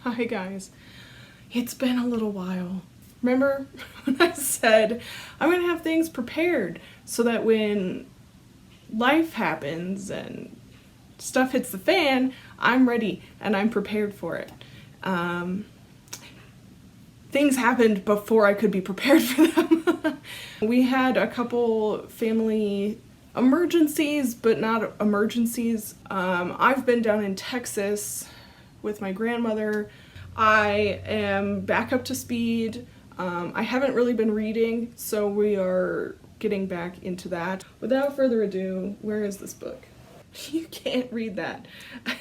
Hi guys, it's been a little while. Remember when I said I'm gonna have things prepared so that when life happens and stuff hits the fan, I'm ready and I'm prepared for it. Things happened before I could be prepared for them. We had a couple family emergencies, but not emergencies. I've been down in Texas with my grandmother. I am back up to speed. I haven't really been reading, so we are getting back into that. Without further ado, where is this book? You can't read that.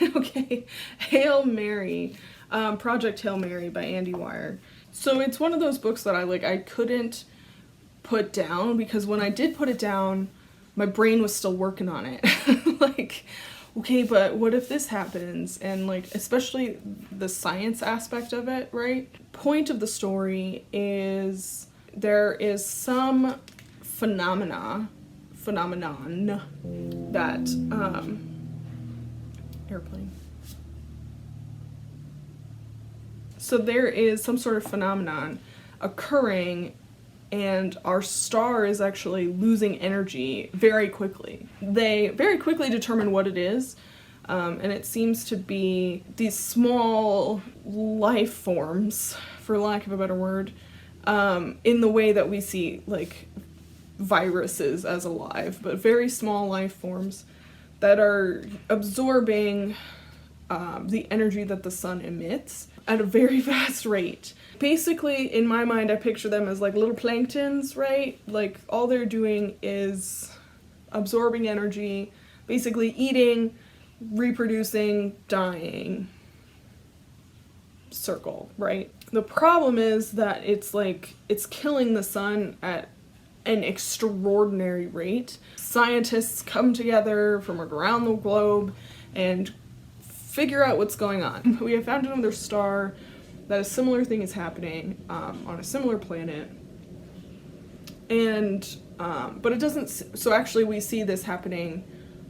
Okay. Hail Mary, Project Hail Mary by Andy Weir. So it's one of those books that I couldn't put down, because when I did put it down, my brain was still working on it. Okay, but what if this happens? And especially the science aspect of it, right? Point of the story is there is some phenomenon that airplane. So there is some sort of phenomenon occurring, and our star is actually losing energy very quickly. They very quickly determine what it is, and it seems to be these small life forms, for lack of a better word, in the way that we see viruses as alive, but very small life forms that are absorbing the energy that the sun emits at a very fast rate. Basically, in my mind, I picture them as little planktons, right? All they're doing is absorbing energy, basically eating, reproducing, dying. Circle, right? The problem is that it's killing the sun at an extraordinary rate. Scientists come together from around the globe and figure out what's going on. We have found another star that a similar thing is happening on a similar planet, and but it doesn't. So actually, we see this happening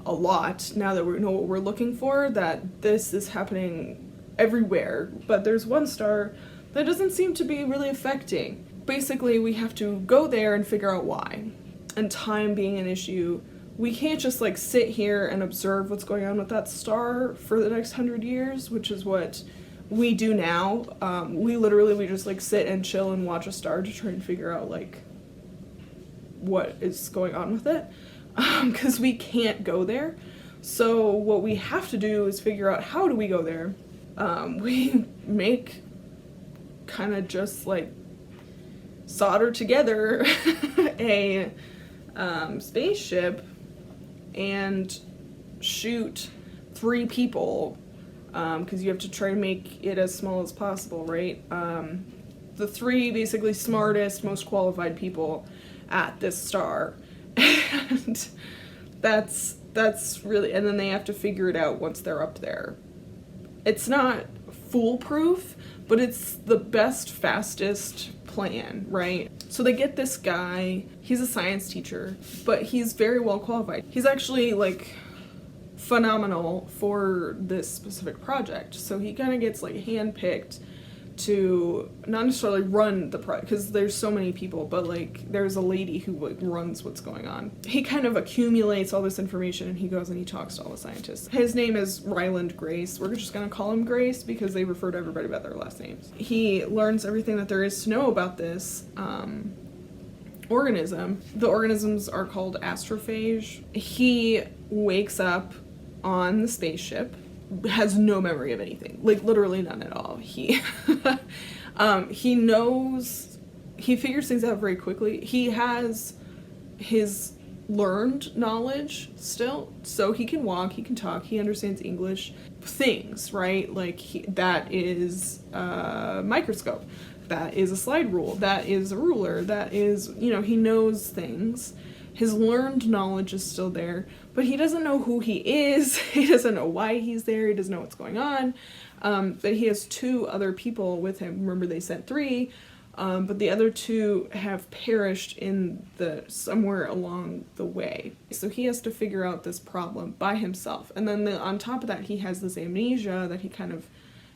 a lot now that we know what we're looking for. That this is happening everywhere, but there's one star that doesn't seem to be really affecting. Basically, we have to go there and figure out why. And time being an issue, we can't just sit here and observe what's going on with that star for the next 100 years, which is what we do now. We just sit and chill and watch a star to try and figure out what is going on with it, because we can't go there. So what we have to do is figure out, how do we go there? We make kind of just solder together a spaceship and shoot 3 people, because you have to try to make it as small as possible, right? The 3 basically smartest, most qualified people at this star. And that's really, and then they have to figure it out once they're up there. It's not foolproof, but it's the best, fastest plan, right? So they get this guy, he's a science teacher, but he's very well qualified. He's actually phenomenal for this specific project. So he kind of gets handpicked to not necessarily run the project, because there's so many people, but there's a lady who runs what's going on. He kind of accumulates all this information, and he goes and he talks to all the scientists. His name is Ryland Grace. We're just gonna call him Grace because they refer to everybody by their last names. He learns everything that there is to know about this organism. The organisms are called astrophage. He wakes up on the spaceship, has no memory of anything, literally none at all. He knows, he figures things out very quickly. He has his learned knowledge still, so he can walk, he can talk, he understands English things, right? That is a microscope, that is a slide rule, that is a ruler, that is, he knows things. His learned knowledge is still there, but he doesn't know who he is, he doesn't know why he's there, he doesn't know what's going on. But he has 2 other people with him. Remember, they sent 3, but the other 2 have perished somewhere along the way. So he has to figure out this problem by himself. And then on top of that, he has this amnesia that he kind of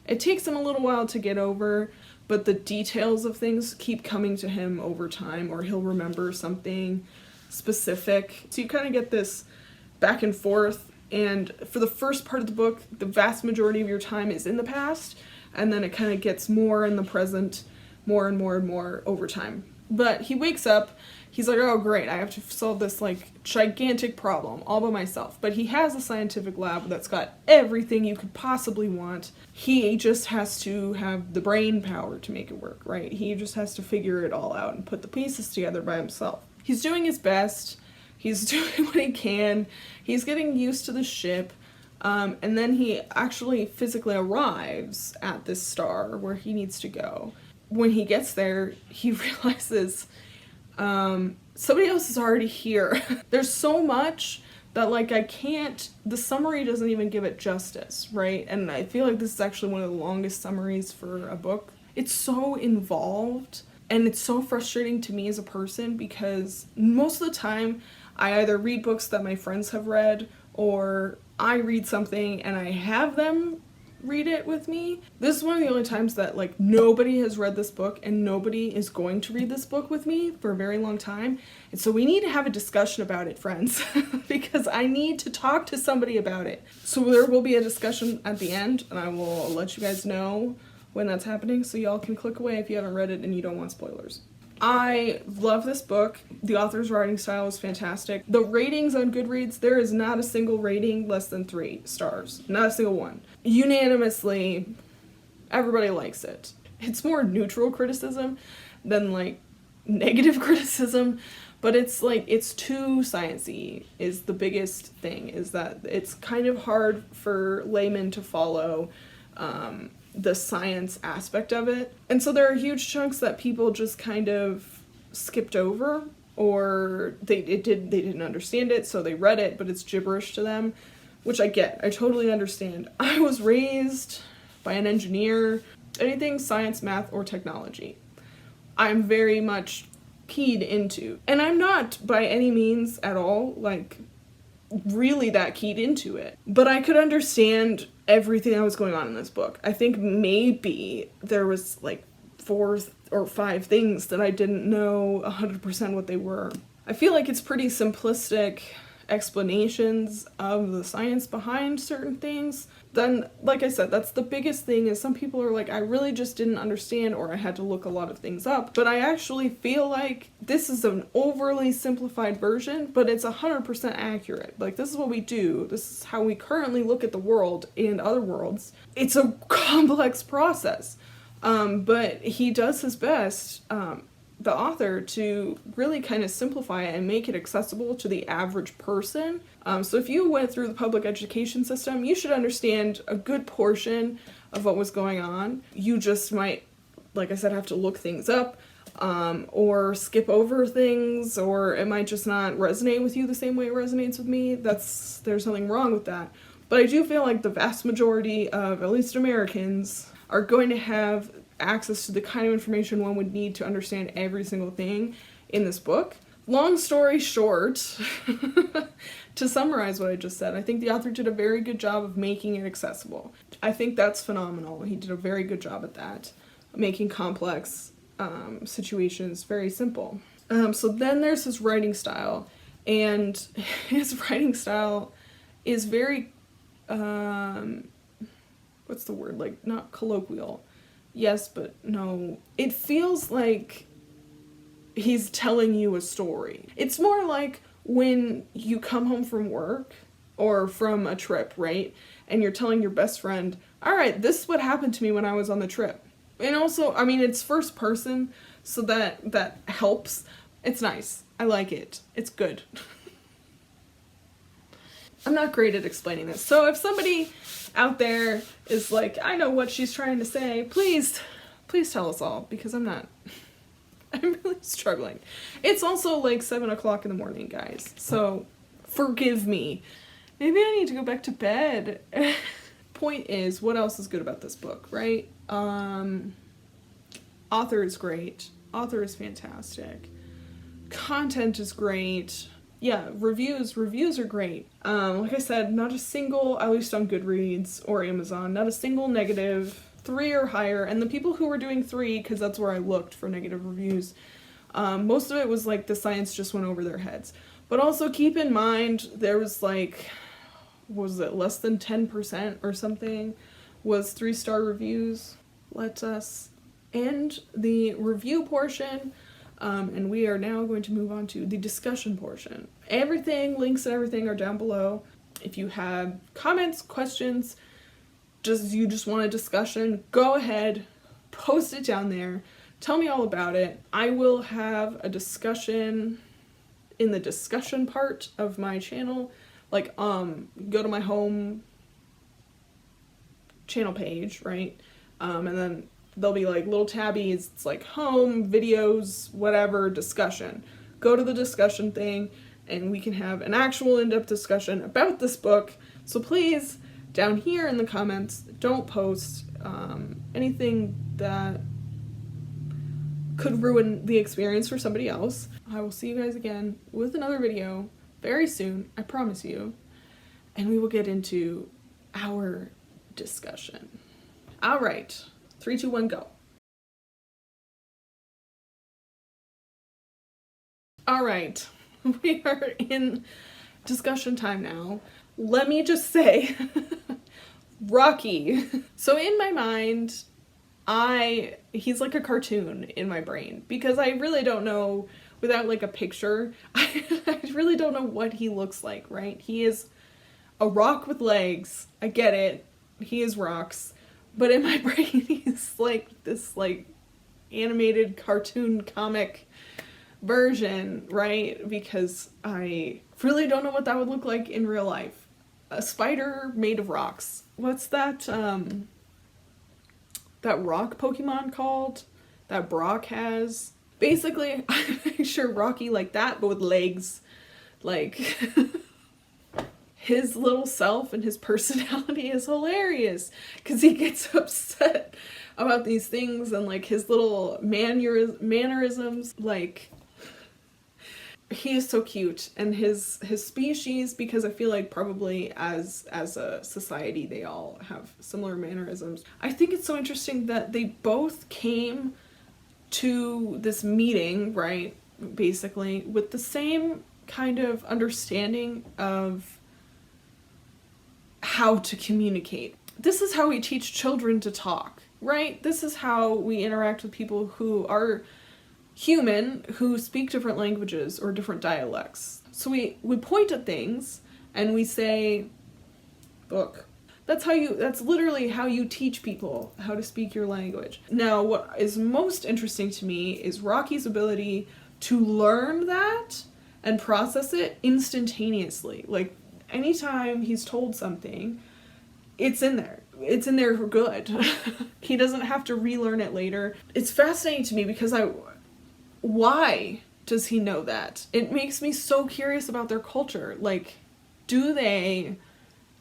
It takes him a little while to get over, but the details of things keep coming to him over time, or he'll remember something specific. So you kind of get this back and forth, and for the first part of the book, the vast majority of your time is in the past, and then it kind of gets more in the present, more and more and more over time. But he wakes up, he's like, oh great, I have to solve this like gigantic problem all by myself. But he has a scientific lab that's got everything you could possibly want. He just has to have the brain power to make it work, right? He just has to figure it all out and put the pieces together by himself. He's doing his best, he's doing what he can, he's getting used to the ship, and then he actually physically arrives at this star where he needs to go. When he gets there, he realizes somebody else is already here. There's so much that like the summary doesn't even give it justice, right? And I feel like this is actually one of the longest summaries for a book. It's so involved, and it's so frustrating to me as a person because most of the time I either read books that my friends have read, or I read something and I have them read it with me. This is one of the only times that like nobody has read this book and nobody is going to read this book with me for a very long time. And so we need to have a discussion about it, friends, because I need to talk to somebody about it. So there will be a discussion at the end, and I will let you guys know when that's happening so y'all can click away if you haven't read it and you don't want spoilers. I love this book. The author's writing style is fantastic. The ratings on Goodreads, there is not a single rating less than 3 stars. Not a single one. Unanimously, everybody likes it. It's more neutral criticism than like negative criticism, but it's like, it's too sciencey is the biggest thing, is that it's kind of hard for laymen to follow the science aspect of it. And so there are huge chunks that people just kind of skipped over, or they didn't understand it, so they read it, but it's gibberish to them, which I get. I totally understand. I was raised by an engineer. Anything science, math, or technology, I'm very much keyed into. And I'm not by any means at all like really that keyed into it, but I could understand everything that was going on in this book. I think maybe there was like 4 or 5 things that I didn't know 100% what they were. I feel like it's pretty simplistic explanations of the science behind certain things. Then, like I said, that's the biggest thing, is some people are like, I really just didn't understand, or I had to look a lot of things up. But I actually feel like this is an overly simplified version, but it's 100% accurate. Like, this is what we do. This is how we currently look at the world and other worlds. It's a complex process. But he does his best, the author, to really kind of simplify it and make it accessible to the average person. So if you went through the public education system, you should understand a good portion of what was going on. You just might, like I said, have to look things up, or skip over things, or it might just not resonate with you the same way it resonates with me. There's nothing wrong with that. But I do feel like the vast majority of, at least Americans, are going to have access to the kind of information one would need to understand every single thing in this book. Long story short, to summarize what I just said, I think the author did a very good job of making it accessible. I think that's phenomenal. He did a very good job at that, making complex situations very simple. So then there's his writing style, and his writing style is very, what's the word, like, not colloquial. Yes, but no. It feels like he's telling you a story. It's more like when you come home from work or from a trip, right? And you're telling your best friend, all right, this is what happened to me when I was on the trip. And also, I mean, it's first person, so that helps. It's nice. I like it. It's good. I'm not great at explaining this. So if somebody out there is like, I know what she's trying to say, please tell us all, because I'm really struggling. It's also like 7 o'clock in the morning, guys, so forgive me. Maybe I need to go back to bed. Point is, what else is good about this book, right? Author is great. Author is fantastic. Content is great. Yeah, reviews are great. Like I said, not a single, at least on Goodreads or Amazon, not a single negative 3 or higher, and the people who were doing 3, because that's where I looked for negative reviews, most of it was like the science just went over their heads. But also keep in mind, there was like, was it less than 10% or something was 3-star reviews. Let us end the review portion, and we are now going to move on to the discussion portion. Everything, links and everything are down below. If you have comments, questions, you just want a discussion, go ahead, post it down there. Tell me all about it. I will have a discussion in the discussion part of my channel. Like, go to my home channel page, right? And then there'll be like little tabbies. It's like home, videos, whatever, discussion. Go to the discussion thing and we can have an actual in-depth discussion about this book. So please, down here in the comments, don't post anything that could ruin the experience for somebody else. I will see you guys again with another video very soon, I promise you, and we will get into our discussion. All right, 3, 2, 1, go. All right, we are in discussion time now. Let me just say, Rocky. So in my mind, he's like a cartoon in my brain, because I really don't know, without like a picture, I really don't know what he looks like, right? He is a rock with legs. I get it. He is rocks. But in my brain, he's like this like animated cartoon comic version, right? Because I really don't know what that would look like in real life. A spider made of rocks. What's that, that rock Pokemon called? That Brock has? Basically, I'm picture Rocky like that, but with legs. Like, his little self and his personality is hilarious, because he gets upset about these things, and like his little mannerisms, like, he is so cute. And his species, because I feel like probably as a society they all have similar mannerisms. I think it's so interesting that they both came to this meeting, right, basically with the same kind of understanding of how to communicate. This is how we teach children to talk, right? This is how we interact with people who are human, who speak different languages or different dialects. So we point at things and we say, look, that's literally how you teach people how to speak your language. Now, what is most interesting to me is Rocky's ability to learn that and process it instantaneously. Like, anytime he's told something, it's in there. It's in there for good. He doesn't have to relearn it later. It's fascinating to me because why does he know that? It makes me so curious about their culture. Like, do they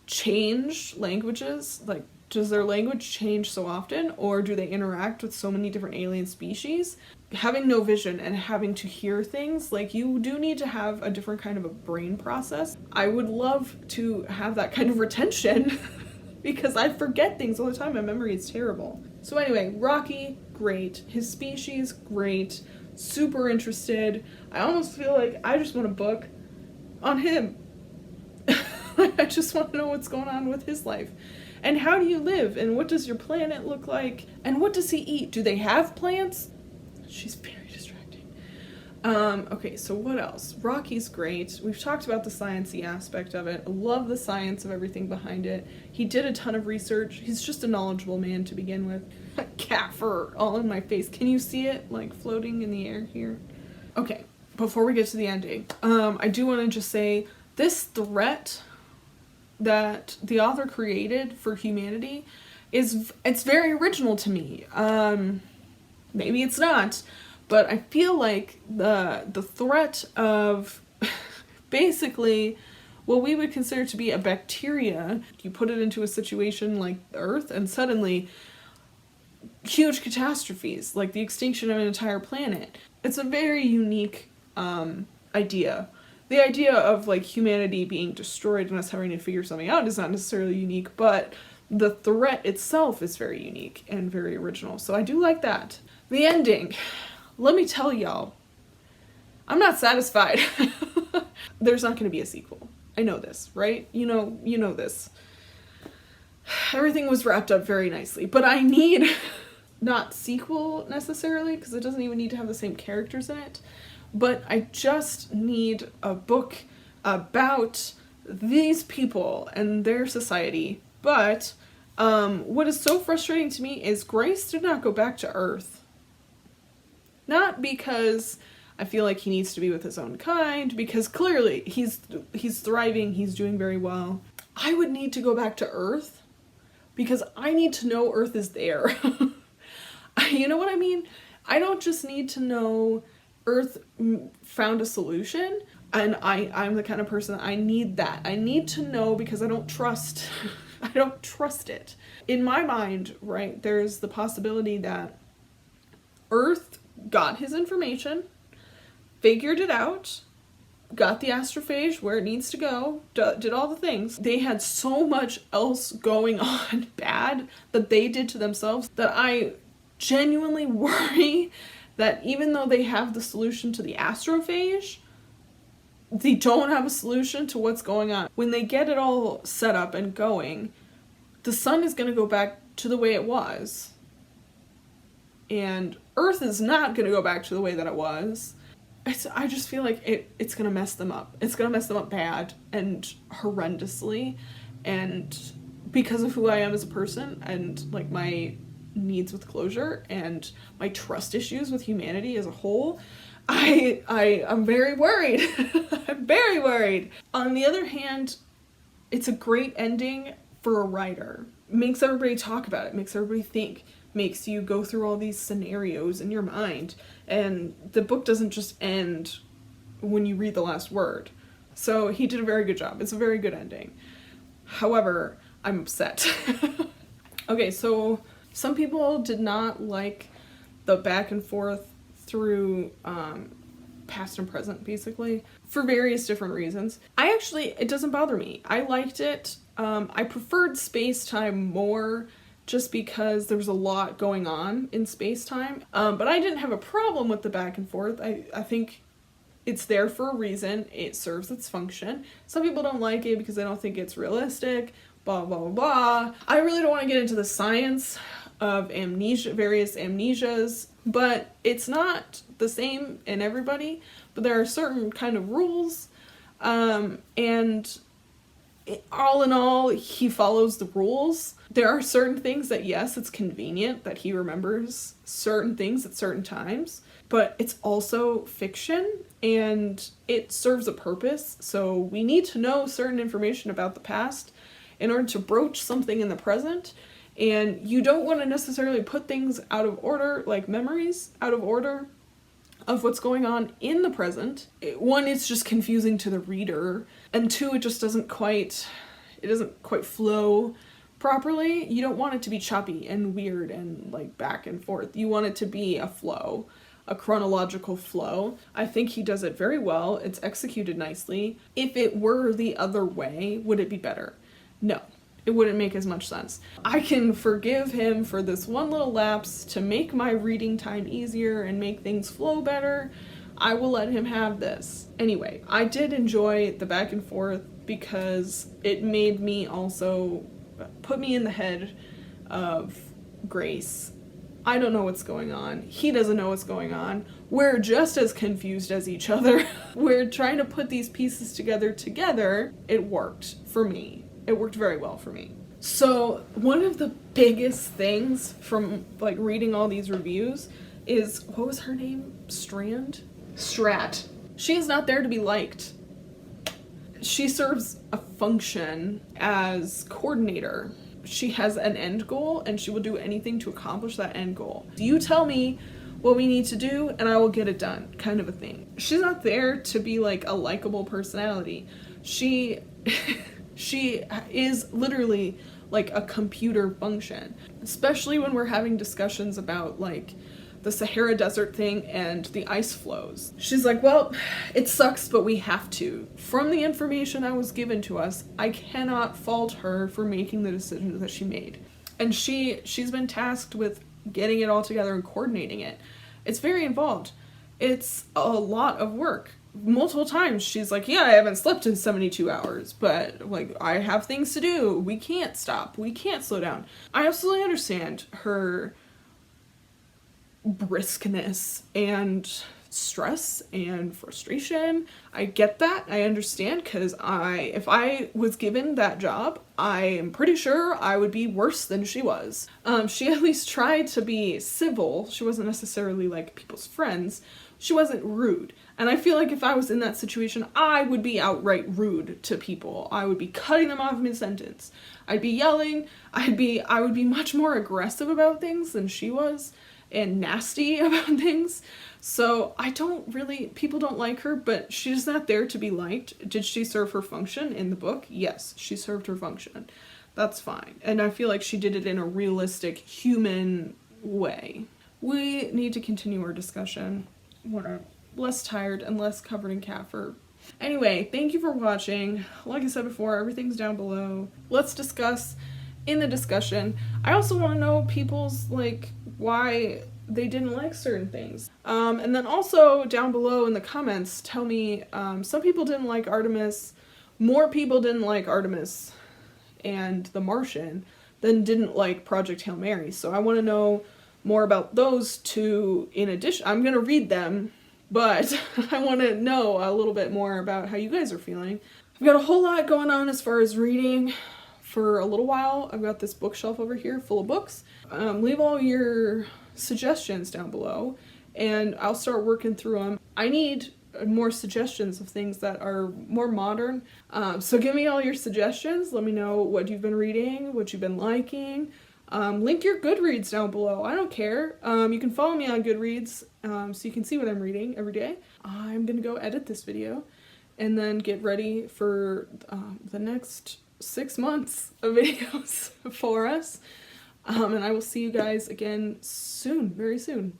change languages? Like, does their language change so often, or do they interact with so many different alien species? Having no vision and having to hear things, like, you do need to have a different kind of a brain process. I would love to have that kind of retention because I forget things all the time. My memory is terrible. So anyway, Rocky, great. His species, great. Super interested. I almost feel like I just want a book on him. I just want to know what's going on with his life. And how do you live? And what does your planet look like? And what does he eat? Do they have plants? She's very distracting. Okay, so what else? Rocky's great. We've talked about the sciencey aspect of it. I love the science of everything behind it. He did a ton of research. He's just a knowledgeable man to begin with. Cat fur all in my face. Can you see it, like, floating in the air here? Okay, before we get to the ending, I do want to just say this threat that the author created for humanity it's very original to me. Maybe it's not, but I feel like the threat of basically what we would consider to be a bacteria, you put it into a situation like Earth and suddenly huge catastrophes, like the extinction of an entire planet. It's a very unique idea. The idea of, like, humanity being destroyed and us having to figure something out is not necessarily unique, but the threat itself is very unique and very original. So I do like that. The ending. Let me tell y'all, I'm not satisfied. There's not going to be a sequel. I know this, right? You know this. Everything was wrapped up very nicely, but I need not sequel necessarily, because it doesn't even need to have the same characters in it, but I just need a book about these people and their society. But what is so frustrating to me is Grace did not go back to Earth. Not because I feel like he needs to be with his own kind, because clearly he's thriving, he's doing very well. I would need to go back to Earth because I need to know Earth is there. You know what I mean? I don't just need to know Earth found a solution, and I'm the kind of person that I need that. I need to know because I don't trust I don't trust it. In my mind, right, there's the possibility that Earth got his information, figured it out, got the astrophage where it needs to go, did all the things. They had so much else going on bad that they did to themselves that I genuinely worry that even though they have the solution to the astrophage, they don't have a solution to what's going on. When they get it all set up and going, the sun is going to go back to the way it was. And Earth is not going to go back to the way that it was. I just feel like it's going to mess them up. It's going to mess them up bad and horrendously. And because of who I am as a person and like my needs with closure and my trust issues with humanity as a whole, I'm very worried. I'm very worried. On the other hand, it's a great ending for a writer. Makes everybody talk about it, makes everybody think, makes you go through all these scenarios in your mind, and the book doesn't just end when you read the last word. So he did a very good job. It's a very good ending. However, I'm upset. Okay, so some people did not like the back and forth through past and present, basically, for various different reasons. It doesn't bother me. I liked it. I preferred space-time more just because there was a lot going on in space-time. But I didn't have a problem with the back and forth. I think it's there for a reason. It serves its function. Some people don't like it because they don't think it's realistic, blah, blah, blah, blah. I really don't want to get into the science of amnesia, various amnesias, but it's not the same in everybody, but there are certain kind of rules, and all in all, he follows the rules. There are certain things that, yes, it's convenient that he remembers certain things at certain times, but it's also fiction, and it serves a purpose, so we need to know certain information about the past in order to broach something in the present. And you don't want to necessarily put things out of order, like memories out of order of what's going on in the present. One, it's just confusing to the reader, and two, it just doesn't quite flow properly. You don't want it to be choppy and weird and like back and forth. You want it to be a flow, a chronological flow. I think he does it very well. It's executed nicely. If it were the other way, would it be better? No. It wouldn't make as much sense. I can forgive him for this one little lapse to make my reading time easier and make things flow better. I will let him have this. Anyway, I did enjoy the back and forth because it made me also put me in the head of Grace. I don't know what's going on. He doesn't know what's going on. We're just as confused as each other. We're trying to put these pieces together. It worked for me. It worked very well for me. So one of the biggest things from like reading all these reviews is, what was her name? Strat. She is not there to be liked. She serves a function as coordinator. She has an end goal and she will do anything to accomplish that end goal. You tell me what we need to do and I will get it done, kind of a thing. She's not there to be like a likable personality. She is literally like a computer function, especially when we're having discussions about like the Sahara Desert thing and the ice flows. She's like, well, it sucks, but we have to. From the information that was given to us, I cannot fault her for making the decisions that she made. And she's been tasked with getting it all together and coordinating it. It's very involved. It's a lot of work. Multiple times she's like, yeah, I haven't slept in 72 hours, but like I have things to do. We can't stop. We can't slow down. I absolutely understand her briskness and stress and frustration. I get that. I understand, because if I was given that job, I am pretty sure I would be worse than she was. She at least tried to be civil. She wasn't necessarily like people's friends. She wasn't rude. And I feel like if I was in that situation, I would be outright rude to people. I would be cutting them off mid-sentence. I'd be yelling. I would be much more aggressive about things than she was, and nasty about things. So people don't like her, but she's not there to be liked. Did she serve her function in the book? Yes, she served her function. That's fine. And I feel like she did it in a realistic, human way. We need to continue our discussion when I'm less tired and less covered in cat fur. Anyway, thank you for watching. Like I said before, everything's down below. Let's discuss in the discussion. I also want to know people's, like, why they didn't like certain things. And then also down below in the comments, tell me, some people didn't like Artemis, more people didn't like Artemis and The Martian than didn't like Project Hail Mary. So I want to know more about those two in addition. I'm going to read them, but I want to know a little bit more about how you guys are feeling. I've got a whole lot going on as far as reading for a little while. I've got this bookshelf over here full of books. Leave all your suggestions down below and I'll start working through them. I need more suggestions of things that are more modern. So give me all your suggestions. Let me know what you've been reading, what you've been liking. Link your Goodreads down below. I don't care. You can follow me on Goodreads so you can see what I'm reading every day. I'm gonna go edit this video and then get ready for the next 6 months of videos for us. And I will see you guys again soon, very soon.